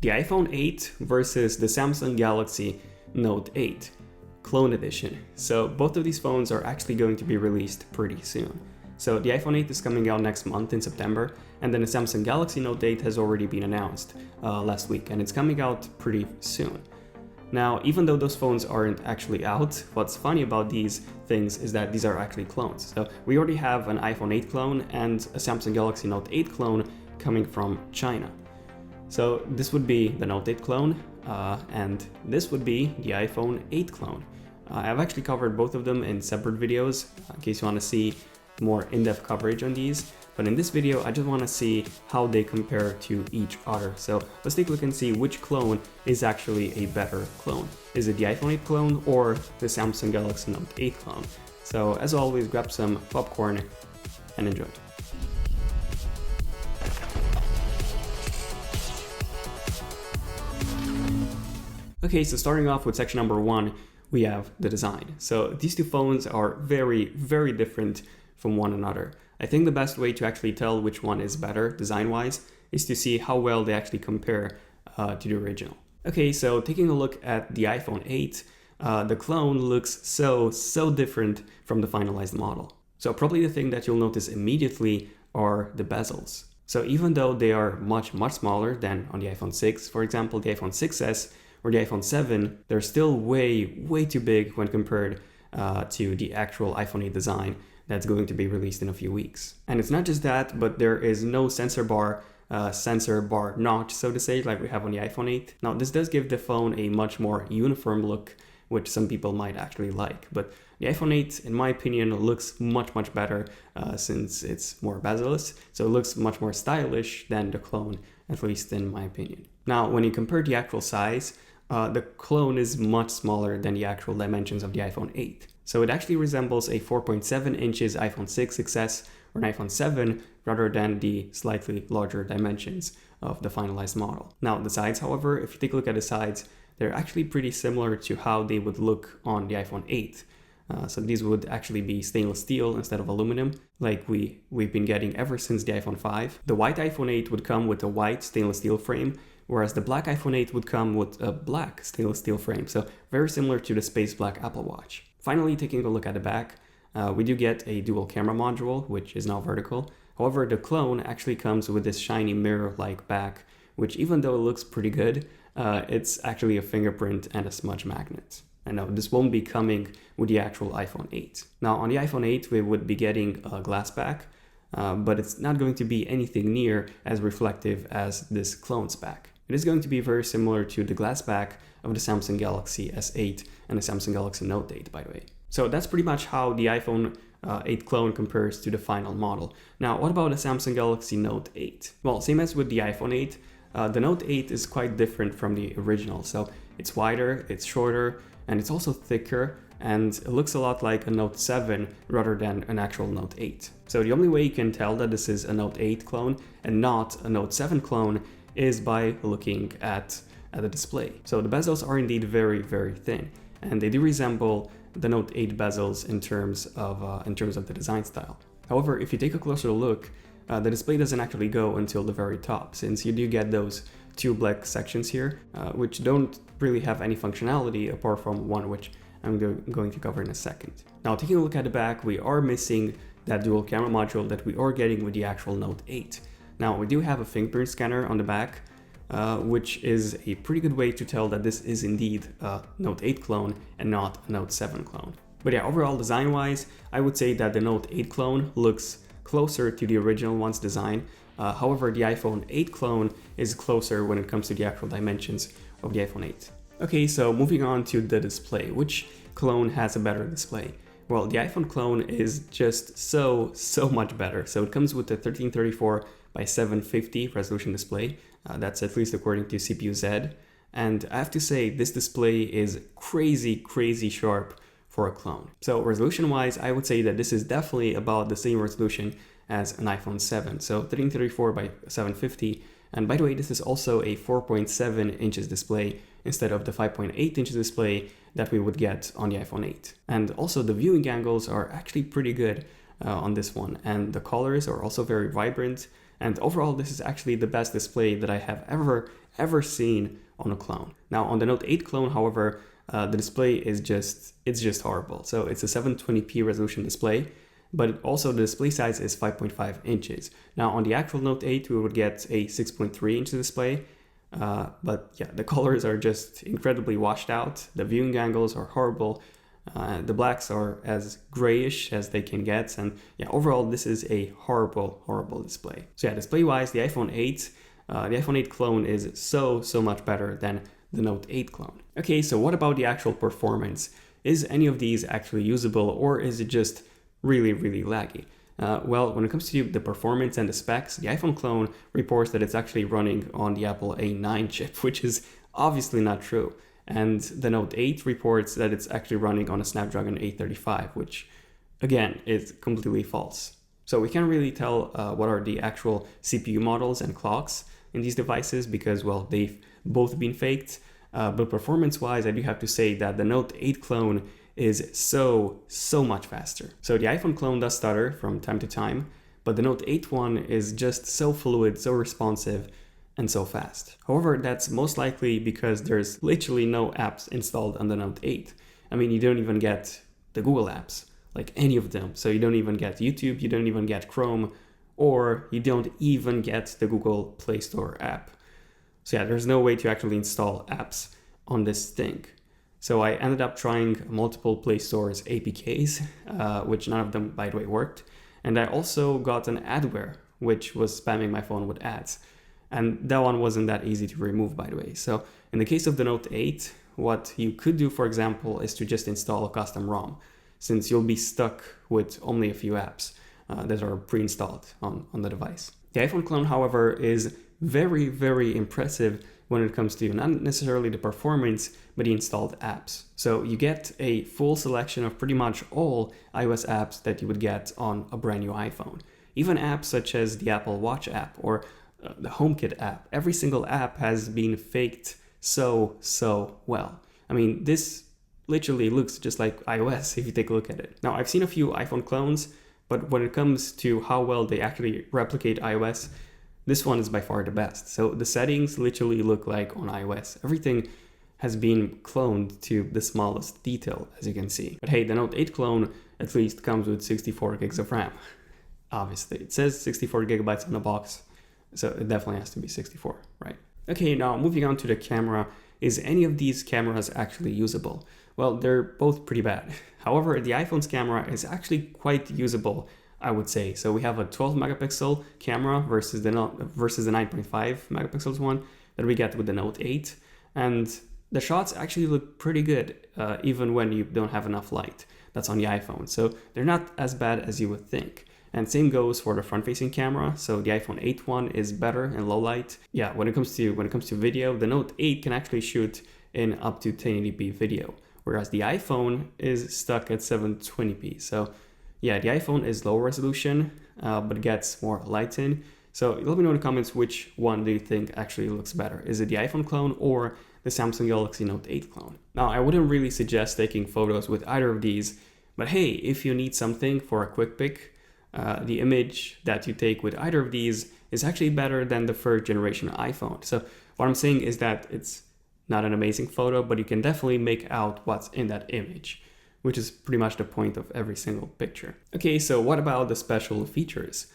The iPhone 8 versus the Samsung Galaxy Note 8 Clone Edition. So both of these phones are actually going to be released pretty soon. So the iPhone 8 is coming out next month in September, and then the Samsung Galaxy Note 8 has already been announced last week, and it's coming out pretty soon. Now, even though those phones aren't actually out, what's funny about these things is that these are actually clones. So we already have an iPhone 8 clone and a Samsung Galaxy Note 8 clone coming from China. So this would be the Note 8 clone, and this would be the iPhone 8 clone. I've actually covered both of them in separate videos, in case you want to see more in-depth coverage on these. But in this video, I just want to see how they compare to each other. So let's take a look and see which clone is actually a better clone. Is it the iPhone 8 clone or the Samsung Galaxy Note 8 clone? So as always, grab some popcorn and enjoy. Okay, so starting off with section number 1, we have the design. So these two phones are very, very different from one another. I think the best way to actually tell which one is better design-wise is to see how well they actually compare to the original. Okay, so taking a look at the iPhone 8, the clone looks so different from the finalized model. So probably the thing that you'll notice immediately are the bezels. So even though they are much smaller than on the iPhone 6, for example, the iPhone 6s or the iPhone 7, they're still way too big when compared to the actual iPhone 8 design that's going to be released in a few weeks. And it's not just that, but there is no sensor bar notch, so to say, like we have on the iPhone 8. Now, this does give the phone a much more uniform look, which some people might actually like. But the iPhone 8, in my opinion, looks much better since it's more bezel-less. So it looks much more stylish than the clone, at least in my opinion. Now, when you compare the actual size, the clone is much smaller than the actual dimensions of the iPhone 8. So it actually resembles a 4.7 inches iPhone 6 XS or an iPhone 7 rather than the slightly larger dimensions of the finalized model. Now the sides, however, if you take a look at the sides, they're actually pretty similar to how they would look on the iPhone 8. So these would actually be stainless steel instead of aluminum, like we've been getting ever since the iPhone 5. The white iPhone 8 would come with a white stainless steel frame, whereas the black iPhone 8 would come with a black stainless steel frame, so very similar to the space black Apple Watch. Finally, taking a look at the back, we do get a dual camera module, which is now vertical. However, the clone actually comes with this shiny mirror-like back, which even though it looks pretty good, it's actually a fingerprint and a smudge magnet. And no, this won't be coming with the actual iPhone 8. Now, on the iPhone 8, we would be getting a glass back, but it's not going to be anything near as reflective as this clone's back. It is going to be very similar to the glass back of the Samsung Galaxy S8 and the Samsung Galaxy Note 8, by the way. So that's pretty much how the iPhone 8 clone compares to the final model. Now, what about the Samsung Galaxy Note 8? Well, same as with the iPhone 8, the Note 8 is quite different from the original. So it's wider, it's shorter, and it's also thicker, and it looks a lot like a Note 7 rather than an actual Note 8. So the only way you can tell that this is a Note 8 clone and not a Note 7 clone is by looking at the display. So the bezels are indeed very thin, and they do resemble the Note 8 bezels in terms of the design style. However, if you take a closer look, the display doesn't actually go until the very top, since you do get those two black sections here, which don't really have any functionality apart from one, which I'm going to cover in a second. Now, taking a look at the back, we are missing that dual camera module that we are getting with the actual Note 8. Now, we do have a fingerprint scanner on the back, which is a pretty good way to tell that this is indeed a Note 8 clone and not a Note 7 clone. But yeah, overall design-wise, I would say that the Note 8 clone looks closer to the original one's design. However, the iPhone 8 clone is closer when it comes to the actual dimensions of the iPhone 8. Okay, so moving on to the display. Which clone has a better display? Well, the iPhone clone is just so much better. So it comes with a 1334 by 750 resolution display. That's at least according to CPU-Z. And I have to say, this display is crazy sharp for a clone. So resolution-wise, I would say that this is definitely about the same resolution as an iPhone 7. So 1334 by 750. And by the way, this is also a 4.7 inches display instead of the 5.8 inches display that we would get on the iPhone 8. And also the viewing angles are actually pretty good on this one. And the colors are also very vibrant. And overall, this is actually the best display that I have ever ever seen on a clone. Now on the Note 8 clone, however, the display is just horrible. So it's a 720p resolution display, but also the display size is 5.5 inches. Now on the actual Note 8, we would get a 6.3 inch display, but yeah, the colors are just incredibly washed out. The viewing angles are horrible. The blacks are as grayish as they can get, and yeah, overall this is a horrible display. So yeah, display wise, the iPhone 8 clone is so much better than the Note 8 clone. Okay, so what about the actual performance? Is any of these actually usable, or is it just really laggy? Well, when it comes to the performance and the specs, the iPhone clone reports that it's actually running on the Apple A9 chip, which is obviously not true. And the Note 8 reports that it's actually running on a Snapdragon 835, which again is completely false. So we can't really tell what are the actual CPU models and clocks in these devices because, well, they've both been faked. But performance-wise, I do have to say that the Note 8 clone is so much faster. So the iPhone clone does stutter from time to time, but the Note 8 one is just so fluid, so responsive, and so fast. However, that's most likely because there's literally no apps installed on the Note 8. I mean, you don't even get the Google apps, like any of them. So you don't even get YouTube, you don't even get Chrome, or you don't even get the Google Play Store app. So yeah, there's no way to actually install apps on this thing. So I ended up trying multiple Play Store's APKs, which none of them, by the way, worked. And I also got an adware, which was spamming my phone with ads. And that one wasn't that easy to remove, by the way. So in the case of the Note 8, what you could do, for example, is to just install a custom ROM, since you'll be stuck with only a few apps that are pre-installed on the device. The iPhone clone, however, is very impressive when it comes to not necessarily the performance, but the installed apps. So you get a full selection of pretty much all iOS apps that you would get on a brand new iPhone. Even apps such as the Apple Watch app or the HomeKit app. Every single app has been faked so well. I mean, this literally looks just like iOS if you take a look at it. Now, I've seen a few iPhone clones, but when it comes to how well they actually replicate iOS, this one is by far the best. So the settings literally look like on iOS. Everything has been cloned to the smallest detail, as you can see. But hey, the Note 8 clone at least comes with 64 gigs of RAM. Obviously, it says 64 gigabytes on the box, so it definitely has to be 64, right? Okay, now moving on to the camera. Is any of these cameras actually usable? Well, they're both pretty bad. However, the iPhone's camera is actually quite usable, I would say. So we have a 12 megapixel camera versus the 9.5 megapixels one that we get with the Note 8. And the shots actually look pretty good, even when you don't have enough light. That's on the iPhone. So they're not as bad as you would think. And same goes for the front-facing camera. So the iPhone 8 one is better in low light. Yeah, when it comes to video, the Note 8 can actually shoot in up to 1080p video, whereas the iPhone is stuck at 720p. So yeah, the iPhone is lower resolution, but gets more light in. So let me know in the comments which one do you think actually looks better. Is it the iPhone clone or the Samsung Galaxy Note 8 clone? Now, I wouldn't really suggest taking photos with either of these, but hey, if you need something for a quick pic, the image that you take with either of these is actually better than the first generation iPhone. So what I'm saying is that it's not an amazing photo, but you can definitely make out what's in that image, which is pretty much the point of every single picture. Okay, so what about the special features?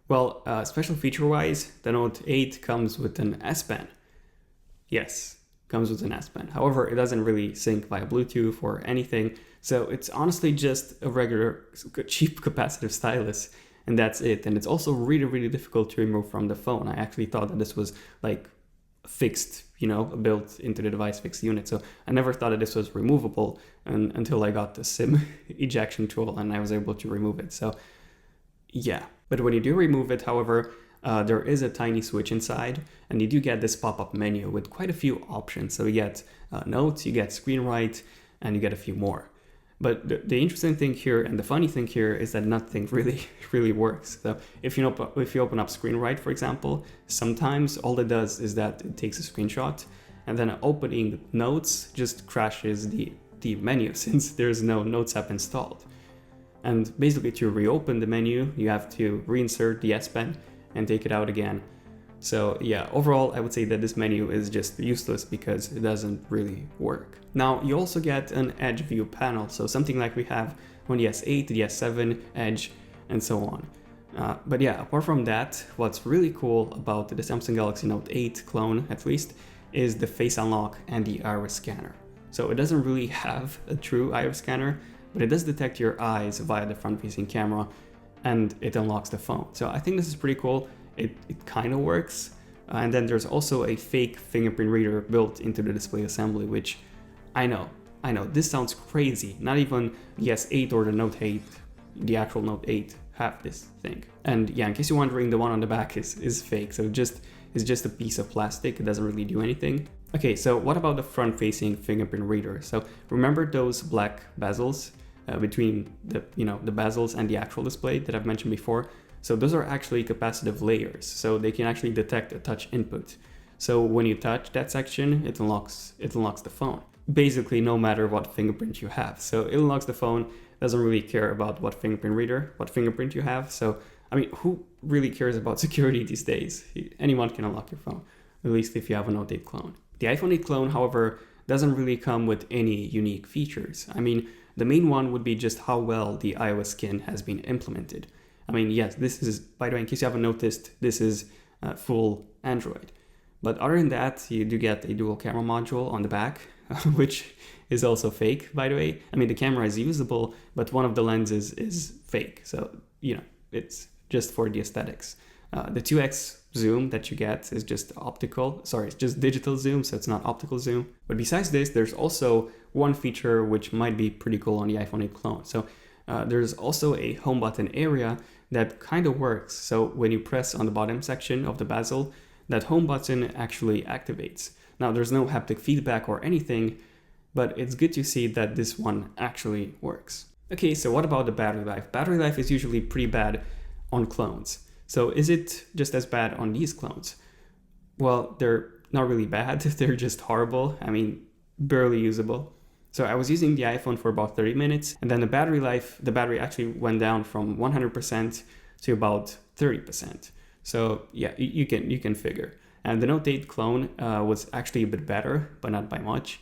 Well, special feature-wise, the Note 8 comes with an S Pen. Yes, comes with an S Pen. However, it doesn't really sync via Bluetooth or anything, so it's honestly just a regular cheap capacitive stylus, and that's it. And it's also really difficult to remove from the phone. I actually thought that this was like fixed, built into the device fixed unit. So I never thought that this was removable until I got the SIM ejection tool and I was able to remove it. So yeah, but when you do remove it, however, there is a tiny switch inside, and you do get this pop-up menu with quite a few options. So you get notes, you get screen write, and you get a few more. But the interesting thing here and the funny thing here is that nothing really works. So if you open up screen write, for example, sometimes all it does is that it takes a screenshot, and then opening notes just crashes the menu since there's no Notes app installed. And basically to reopen the menu, you have to reinsert the S Pen and take it out again. So yeah, overall, I would say that this menu is just useless because it doesn't really work. Now, you also get an Edge view panel, so something like we have on the S8, the S7, Edge, and so on. But yeah, apart from that, what's really cool about the Samsung Galaxy Note 8 clone, at least, is the face unlock and the iris scanner. So it doesn't really have a true iris scanner, but it does detect your eyes via the front-facing camera, and it unlocks the phone. So I think this is pretty cool. It kind of works. And then there's also a fake fingerprint reader built into the display assembly, which I know, this sounds crazy. Not even the S8 or the Note 8, the actual Note 8 have this thing. And yeah, in case you're wondering, the one on the back is fake. So it's just a piece of plastic. It doesn't really do anything. Okay, so what about the front-facing fingerprint reader? So remember those black bezels between the bezels and the actual display that I've mentioned before? So those are actually capacitive layers, so they can actually detect a touch input. So when you touch that section, it unlocks the phone. Basically, no matter what fingerprint you have. So it unlocks the phone, doesn't really care about what fingerprint you have. So I mean, who really cares about security these days? Anyone can unlock your phone, at least if you have a Note 8 clone. The iPhone 8 clone, however, doesn't really come with any unique features. I mean, the main one would be just how well the iOS skin has been implemented. I mean, yes, this is, by the way, in case you haven't noticed, this is full Android. But other than that, you do get a dual camera module on the back, which is also fake, by the way. I mean, the camera is usable, but one of the lenses is fake. So, it's just for the aesthetics. The 2x zoom that you get is just it's just digital zoom, so it's not optical zoom. But besides this, there's also one feature which might be pretty cool on the iPhone 8 clone. So there's also a home button area that kind of works. So when you press on the bottom section of the bezel, that home button actually activates. Now there's no haptic feedback or anything, but it's good to see that this one actually works. Okay, so what about the battery life? Battery life is usually pretty bad on clones. So is it just as bad on these clones? Well, they're not really bad, they're just horrible. I mean, barely usable. So I was using the iPhone for about 30 minutes, and then the battery actually went down from 100% to about 30%. So yeah, you can figure. And the Note 8 clone was actually a bit better, but not by much.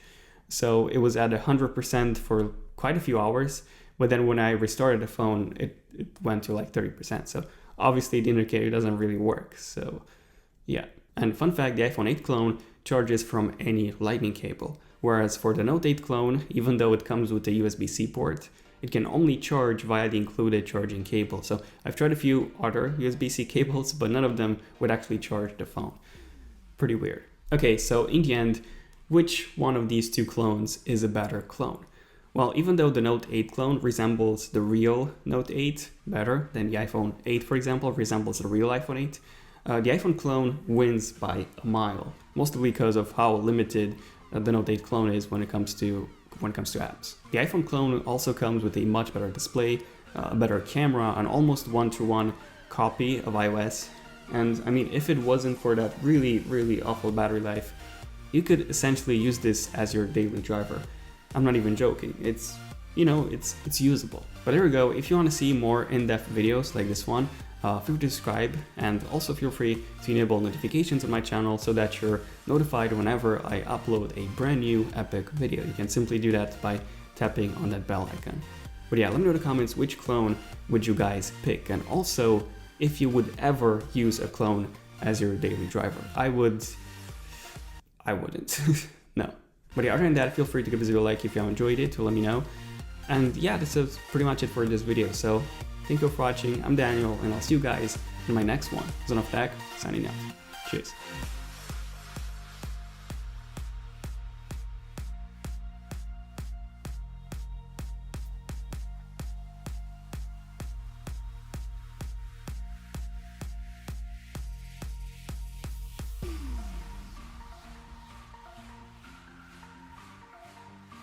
So it was at 100% for quite a few hours, but then when I restarted the phone, it went to like 30%. So obviously the indicator doesn't really work. So yeah. And fun fact, the iPhone 8 clone charges from any lightning cable. Whereas for the Note 8 clone, even though it comes with a USB-C port, it can only charge via the included charging cable. So I've tried a few other USB-C cables, but none of them would actually charge the phone. Pretty weird. Okay, so in the end, which one of these two clones is a better clone? Well, even though the Note 8 clone resembles the real Note 8 better than the iPhone 8, for example, resembles the real iPhone 8, the iPhone clone wins by a mile, mostly because of how limited the Note 8 clone is when it comes to apps. The iPhone clone also comes with a much better display, a better camera, an almost one-to-one copy of iOS. And I mean, if it wasn't for that really, really awful battery life, you could essentially use this as your daily driver. I'm not even joking. It's usable. But there we go. If you want to see more in-depth videos like this one, feel free to subscribe, and also feel free to enable notifications on my channel so that you're notified whenever I upload a brand new epic video. You can simply do that by tapping on that bell icon. But yeah, let me know in the comments which clone would you guys pick, and also if you would ever use a clone as your daily driver. I wouldn't. No. But yeah, other than that, feel free to give this video a like if you have enjoyed it, to let me know. And yeah, this is pretty much it for this video. So thank you for watching. I'm Daniel, and I'll see you guys in my next one. Zone of Tech, signing out. Cheers.